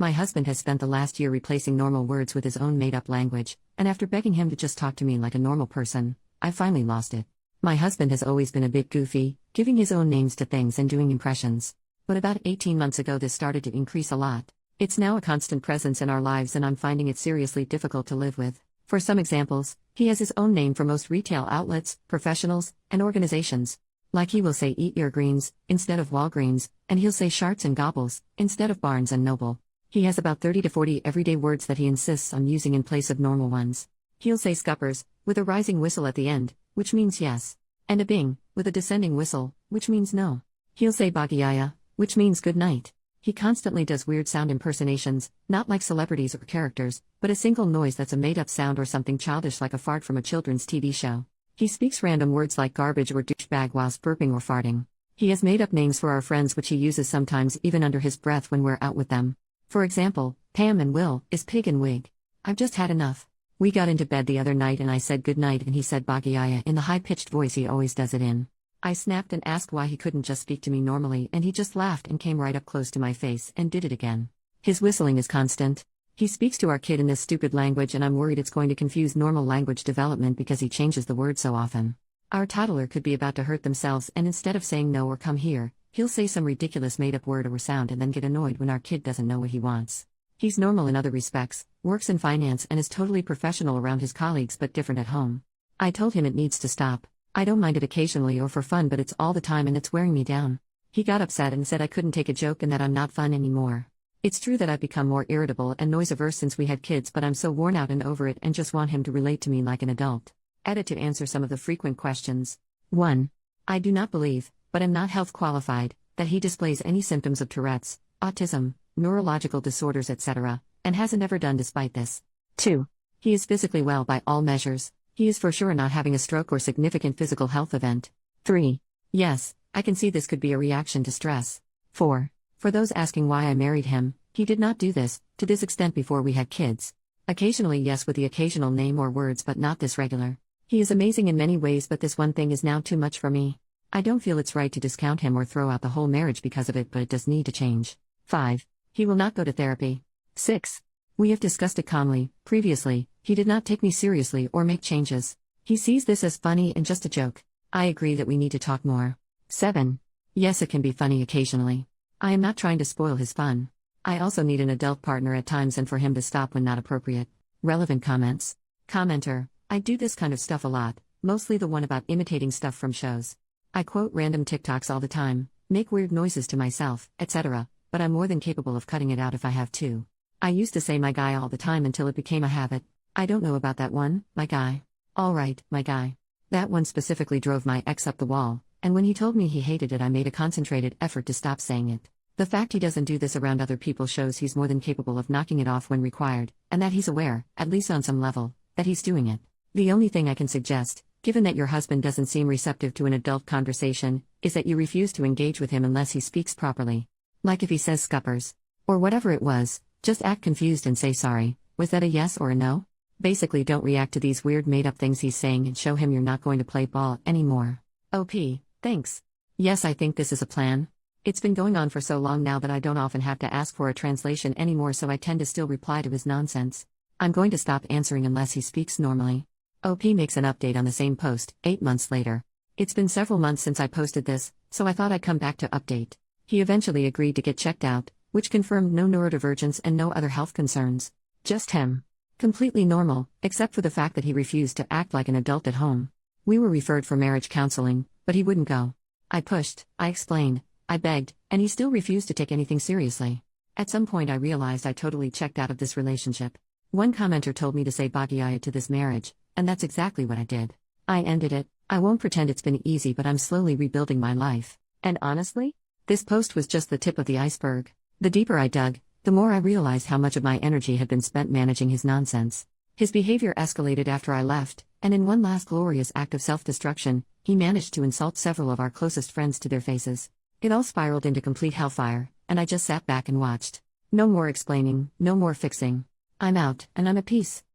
My husband has spent the last year replacing normal words with his own made-up language, and after begging him to just talk to me like a normal person, I finally lost it. My husband has always been a bit goofy, giving his own names to things and doing impressions. But about 18 months ago this started to increase a lot. It's now a constant presence in our lives and I'm finding it seriously difficult to live with. For some examples, he has his own name for most retail outlets, professionals, and organizations. Like he will say Eat Your Greens, instead of Walgreens, and he'll say Sharts and Gobbles, instead of Barnes and Noble. He has about 30 to 40 everyday words that he insists on using in place of normal ones. He'll say Scuppers, with a rising whistle at the end, which means yes. And a Bing, with a descending whistle, which means no. He'll say Bagayaya, which means good night. He constantly does weird sound impersonations, not like celebrities or characters, but a single noise that's a made-up sound or something childish like a fart from a children's TV show. He speaks random words like garbage or douchebag whilst burping or farting. He has made up names for our friends which he uses sometimes even under his breath when we're out with them. For example, Pam and Will is Pig and Wig. I've just had enough. We got into bed the other night and I said good night and he said Bagayaya in the high-pitched voice he always does it in. I snapped and asked why he couldn't just speak to me normally and he just laughed and came right up close to my face and did it again. His whistling is constant. He speaks to our kid in this stupid language and I'm worried it's going to confuse normal language development because he changes the word so often. Our toddler could be about to hurt themselves and instead of saying no or come here, he'll say some ridiculous made-up word or sound and then get annoyed when our kid doesn't know what he wants. He's normal in other respects, works in finance and is totally professional around his colleagues but different at home. I told him it needs to stop. I don't mind it occasionally or for fun but it's all the time and it's wearing me down. He got upset and said I couldn't take a joke and that I'm not fun anymore. It's true that I've become more irritable and noise-averse since we had kids but I'm so worn out and over it and just want him to relate to me like an adult. Added to answer some of the frequent questions. 1. I do not believe, but am not health qualified, that he displays any symptoms of Tourette's, autism, neurological disorders etc., and hasn't ever done despite this. 2. He is physically well by all measures. He is for sure not having a stroke or significant physical health event. 3. Yes, I can see this could be a reaction to stress. 4. For those asking why I married him, he did not do this, to this extent before we had kids. Occasionally yes with the occasional name or words but not this regular. He is amazing in many ways but this one thing is now too much for me. I don't feel it's right to discount him or throw out the whole marriage because of it but it does need to change. 5. He will not go to therapy. 6. We have discussed it calmly. Previously, he did not take me seriously or make changes. He sees this as funny and just a joke. I agree that we need to talk more. 7. Yes, it can be funny occasionally. I am not trying to spoil his fun. I also need an adult partner at times and for him to stop when not appropriate. Relevant comments. Commenter, I do this kind of stuff a lot, mostly the one about imitating stuff from shows. I quote random TikToks all the time, make weird noises to myself, etc., but I'm more than capable of cutting it out if I have to. I used to say my guy all the time until it became a habit. I don't know about that one, my guy. Alright, my guy. That one specifically drove my ex up the wall, and when he told me he hated it I made a concentrated effort to stop saying it. The fact he doesn't do this around other people shows he's more than capable of knocking it off when required, and that he's aware, at least on some level, that he's doing it. The only thing I can suggest, given that your husband doesn't seem receptive to an adult conversation, is that you refuse to engage with him unless he speaks properly. Like if he says Scuppers, or whatever it was, just act confused and say sorry. Was that a yes or a no? Basically don't react to these weird made-up things he's saying and show him you're not going to play ball anymore. OP, thanks. Yes, I think this is a plan. It's been going on for so long now that I don't often have to ask for a translation anymore so I tend to still reply to his nonsense. I'm going to stop answering unless he speaks normally. OP makes an update on the same post, 8 months later. It's been several months since I posted this, so I thought I'd come back to update. He eventually agreed to get checked out, which confirmed no neurodivergence and no other health concerns. Just him. Completely normal, except for the fact that he refused to act like an adult at home. We were referred for marriage counseling, but he wouldn't go. I pushed, I explained, I begged, and he still refused to take anything seriously. At some point I realized I totally checked out of this relationship. One commenter told me to say Bagayaya to this marriage, and that's exactly what I did. I ended it. I won't pretend it's been easy but I'm slowly rebuilding my life. And honestly, this post was just the tip of the iceberg. The deeper I dug, the more I realized how much of my energy had been spent managing his nonsense. His behavior escalated after I left, and in one last glorious act of self-destruction, he managed to insult several of our closest friends to their faces. It all spiraled into complete hellfire, and I just sat back and watched. No more explaining, no more fixing. I'm out, and I'm at peace.